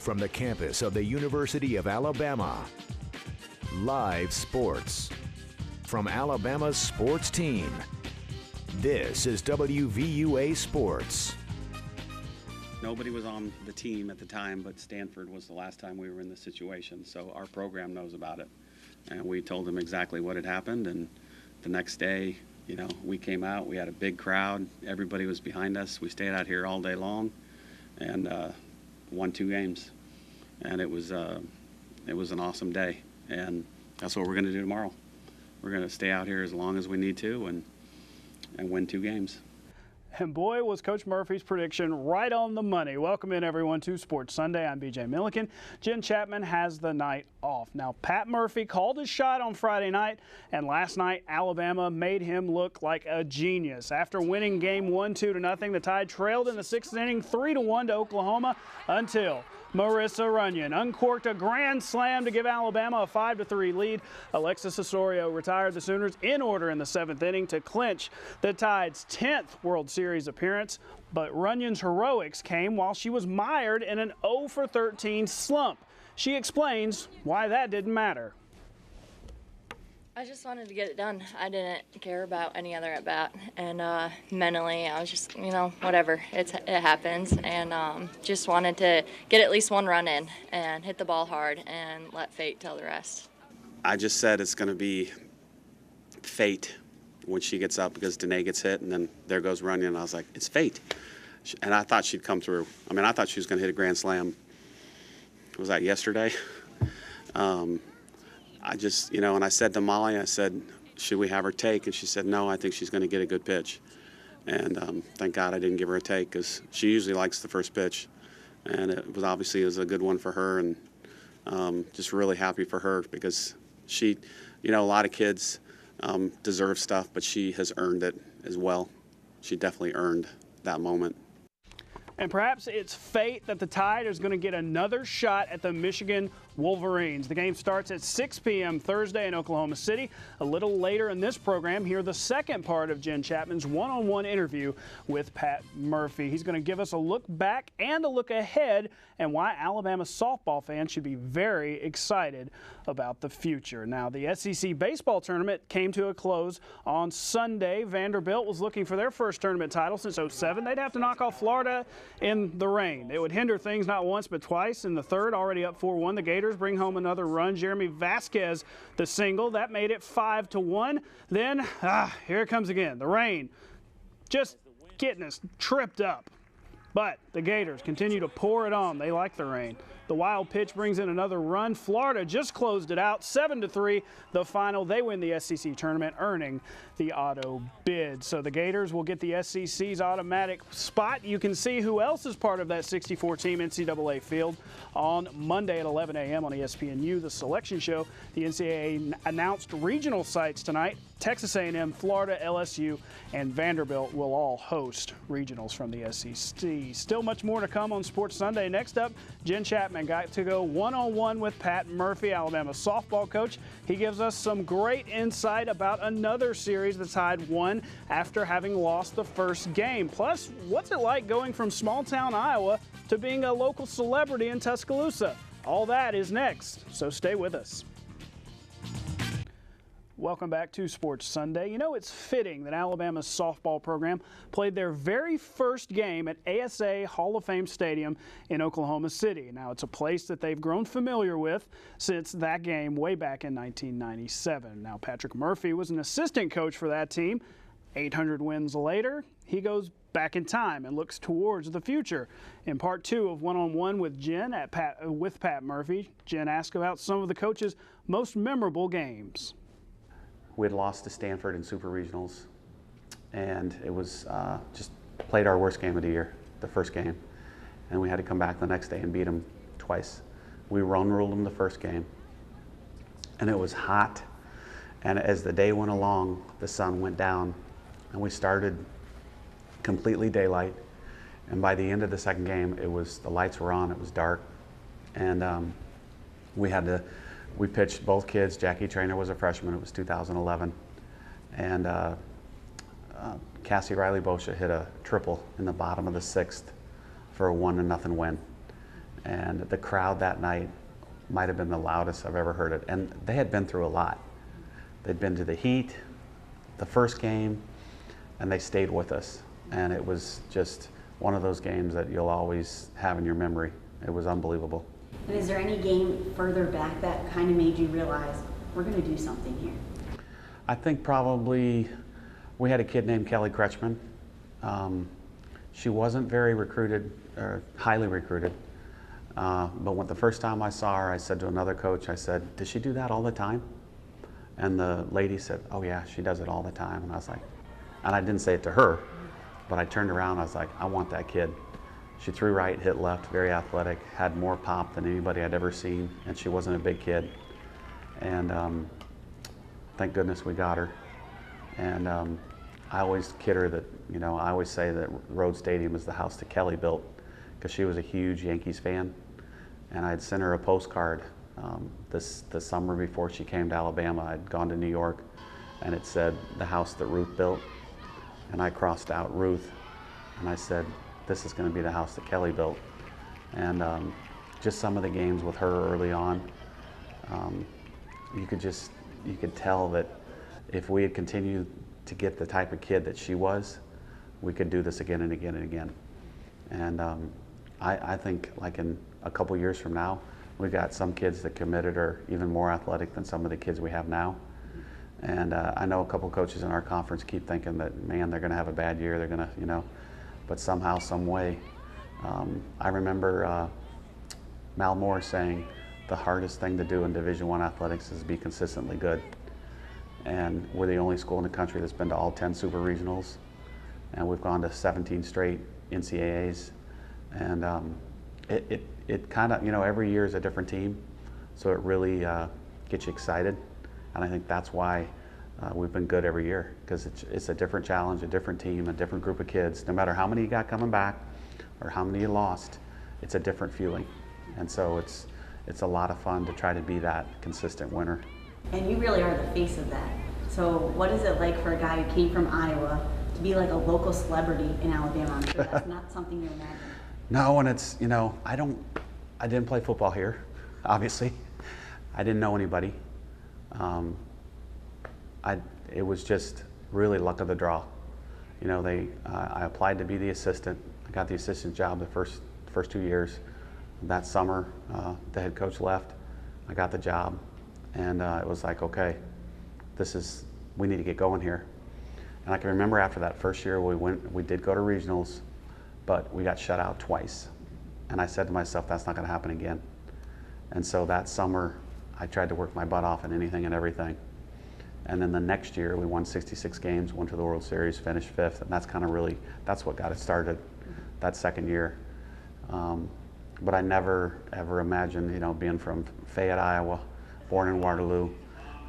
from the campus of the University of Alabama. Live sports from Alabama's sports team. This is WVUA Sports. Nobody was on the team at the time, but Stanford was the last time we were in this situation, so our program knows about it. And we told them exactly what had happened, and the next day, we came out, we had a big crowd, everybody was behind us. We stayed out here all day long and won 2 games. And it was an awesome day, and that's what we're going to do tomorrow. We're going to stay out here as long as we need to and win 2 games. And boy, was Coach Murphy's prediction right on the money. Welcome in, everyone, to Sports Sunday. I'm BJ Millican. Jenn Chapman has the night off. Now, Pat Murphy called his shot on Friday night, and last night, Alabama made him look like a genius. After winning game 1 2-0, the Tide trailed in the 6th inning 3-1 to Oklahoma until Marissa Runyon uncorked a grand slam to give Alabama a 5-3 lead. Alexis Osorio retired the Sooners in order in the 7th inning to clinch the Tide's 10th World Series appearance. But Runyon's heroics came while she was mired in an 0-for-13 slump. She explains why that didn't matter. I just wanted to get it done. I didn't care about any other at-bat, and mentally I was just, whatever, it happens, and just wanted to get at least 1 run in and hit the ball hard and let fate tell the rest. I just said it's going to be fate when she gets up because Danae gets hit, and then there goes Runyon, and I was like, it's fate. And I thought she'd come through. I thought she was going to hit a grand slam. Was that yesterday? I just, and I said to Molly, I said, should we have her take? And she said, no, I think she's going to get a good pitch. And thank God I didn't give her a take because she usually likes the first pitch. And it was a good one for her, and just really happy for her because she, a lot of kids deserve stuff, but she has earned it as well. She definitely earned that moment. And perhaps it's fate that the Tide is going to get another shot at the Michigan Wolverines. The game starts at 6 p.m. Thursday in Oklahoma City. A little later in this program, hear the second part of Jenn Chapman's one-on-one interview with Pat Murphy. He's going to give us a look back and a look ahead and why Alabama softball fans should be very excited about the future. Now, the SEC baseball tournament came to a close on Sunday. Vanderbilt was looking for their first tournament title since '07. They'd have to knock off Florida in the rain. It would hinder things not once but twice. In the third, already up 4-1, the Gators bring home another run. Jeremy Vasquez, the single, that made it 5-1. Then, here it comes again. The rain just getting us tripped up. But the Gators continue to pour it on. They like the rain. The wild pitch brings in another run. Florida just closed it out, 7-3. The final, they win the SEC tournament, earning the auto bid. So the Gators will get the SEC's automatic spot. You can see who else is part of that 64-team NCAA field on Monday at 11 a.m. on ESPNU, the selection show. The NCAA announced regional sites tonight. Texas A&M, Florida, LSU, and Vanderbilt will all host regionals from the SEC. Still much more to come on Sports Sunday. Next up, Jenn Chapman got to go one-on-one with Pat Murphy, Alabama softball coach. He gives us some great insight about another series the Tide won after having lost the first game. Plus, what's it like going from small-town Iowa to being a local celebrity in Tuscaloosa? All that is next, so stay with us. Welcome back to Sports Sunday. It's fitting that Alabama's softball program played their very first game at ASA Hall of Fame Stadium in Oklahoma City. Now, it's a place that they've grown familiar with since that game way back in 1997. Now, Patrick Murphy was an assistant coach for that team. 800 wins later, he goes back in time and looks towards the future. In part 2 of One-on-One with Jenn with Pat Murphy, Jenn asked about some of the coach's most memorable games. We had lost to Stanford in Super Regionals, and it was just played our worst game of the year, the first game, and we had to come back the next day and beat them twice. We run-ruled them the first game, and it was hot, and as the day went along, the sun went down, and we started completely daylight, and by the end of the second game, the lights were on, it was dark, and we pitched both kids. Jackie Traynor was a freshman. It was 2011. And Cassie Riley-Boscia hit a triple in the bottom of the 6th for a 1-0 win. And the crowd that night might have been the loudest I've ever heard it. And they had been through a lot. They'd been to the heat, the first game, and they stayed with us. And it was just one of those games that you'll always have in your memory. It was unbelievable. And is there any game further back that kind of made you realize we're going to do something here? I think probably we had a kid named Kelly Kretschmann. She wasn't very recruited, or highly recruited. But when the first time I saw her, I said to another coach, I said, does she do that all the time? And the lady said, oh yeah, she does it all the time. And I was like, and I didn't say it to her, but I turned around, I was like, I want that kid. She threw right, hit left, very athletic, had more pop than anybody I'd ever seen, and she wasn't a big kid. And thank goodness we got her. And I always kid her that, you know, I always say that Rhodes Stadium is the house that Kelly built, because she was a huge Yankees fan. And I'd sent her a postcard the summer before she came to Alabama. I'd gone to New York, and it said, the house that Ruth built. And I crossed out Ruth, and I said, this is going to be the house that Kelly built. And just some of the games with her early on, you could tell that if we had continued to get the type of kid that she was, we could do this again and again and again. And I think like in a couple years from now, we've got some kids that committed are even more athletic than some of the kids we have now. And I know a couple coaches in our conference keep thinking that, man, they're going to have a bad year, they're going to, you know, but somehow, some way. I remember Mal Moore saying the hardest thing to do in Division I athletics is be consistently good. And we're the only school in the country that's been to all 10 super regionals, and we've gone to 17 straight NCAAs. And it kind of, you know, every year is a different team, so it really gets you excited. And I think that's why we've been good every year, because it's a different challenge, a different team, a different group of kids. No matter how many you got coming back or how many you lost, it's a different feeling. And so it's a lot of fun to try to be that consistent winner. And you really are the face of that. So what is it like for a guy who came from Iowa to be like a local celebrity in Alabama? I'm sure that's not something you imagine. No, and it's, you know, I didn't play football here, obviously. I didn't know anybody. It was just really luck of the draw. You know, I applied to be the assistant. I got the assistant job the first 2 years. That summer, the head coach left. I got the job, and it was like, okay, we need to get going here. And I can remember after that first year, we did go to regionals, but we got shut out twice. And I said to myself, that's not going to happen again. And so that summer, I tried to work my butt off in anything and everything. And then the next year, we won 66 games, went to the World Series, finished 5th, and that's what got it started that second year. But I never, ever imagined, you know, being from Fayette, Iowa, born in Waterloo.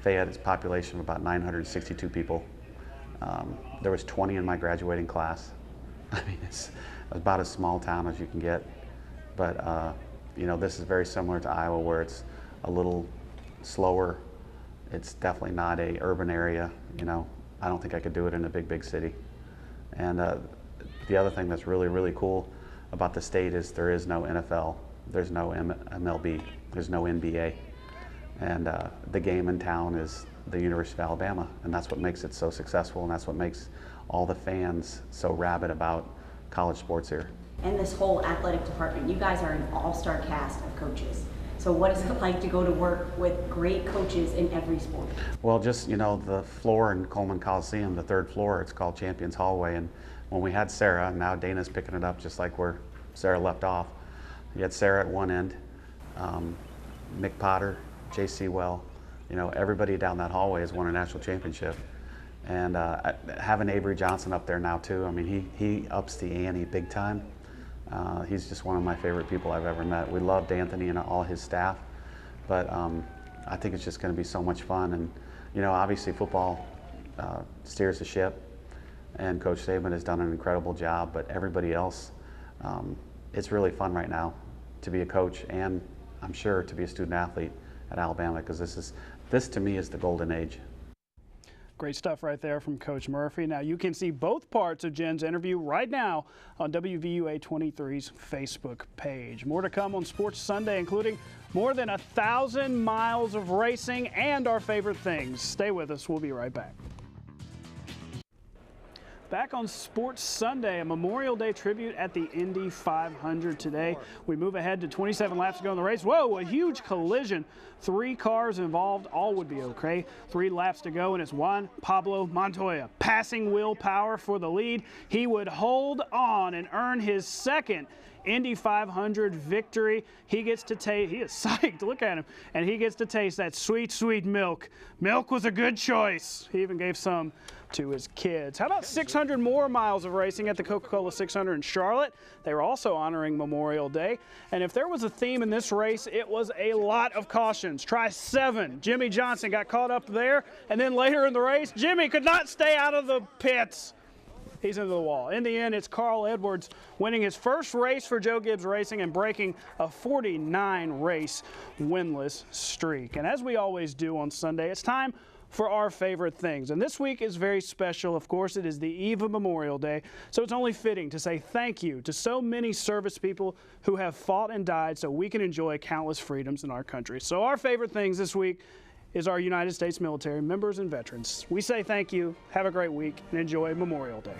Fayette is a population of about 962 people. There was 20 in my graduating class. I mean, it's about as small town as you can get. But, you know, this is very similar to Iowa, where it's a little slower. It's definitely not a urban area. You know, I don't think I could do it in a big city. And the other thing that's really, really cool about the state is there is no NFL, there's no MLB, there's no NBA. And the game in town is the University of Alabama, and that's what makes it so successful, and that's what makes all the fans so rabid about college sports here. And this whole athletic department, you guys are an all-star cast of coaches. So what is it like to go to work with great coaches in every sport? Well, just, you know, the floor in Coleman Coliseum, the 3rd floor, it's called Champions Hallway. And when we had Sarah, and now Dana's picking it up just like where Sarah left off. You had Sarah at one end, Mick Potter, Jay Sewell, you know, everybody down that hallway has won a national championship. And having Avery Johnson up there now too, I mean, he ups the ante big time. He's just one of my favorite people I've ever met. We loved Anthony and all his staff, but I think it's just going to be so much fun. And, you know, obviously football steers the ship, and Coach Saban has done an incredible job, but everybody else, it's really fun right now to be a coach, and I'm sure to be a student athlete at Alabama, because this to me is the golden age. Great stuff right there from Coach Murphy. Now you can see both parts of Jenn's interview right now on WVUA 23's Facebook page. More to come on Sports Sunday, including more than 1,000 miles of racing and our favorite things. Stay with us. We'll be right back. Back on Sports Sunday, a Memorial Day tribute at the Indy 500 today. We move ahead to 27 laps to go in the race. Whoa, a huge collision. 3 cars involved, all would be okay. 3 laps to go, and it's Juan Pablo Montoya. Passing willpower for the lead. He would hold on and earn his second Indy 500 victory. He gets to taste, he is psyched, look at him, and he gets to taste that sweet, sweet milk. Milk was a good choice. He even gave some to his kids. How about 600 more miles of racing at the Coca-Cola 600 in Charlotte? They were also honoring Memorial Day. And if there was a theme in this race, it was a lot of cautions. Try 7. Jimmy Johnson got caught up there, and then later in the race, Jimmy could not stay out of the pits. He's into the wall. In the end, it's Carl Edwards winning his first race for Joe Gibbs Racing and breaking a 49-race winless streak. And as we always do on Sunday, it's time for our favorite things. And this week is very special. Of course, it is the eve of Memorial Day, so it's only fitting to say thank you to so many service people who have fought and died so we can enjoy countless freedoms in our country. So our favorite things this week is our United States military members and veterans. We say thank you, have a great week, and enjoy Memorial Day.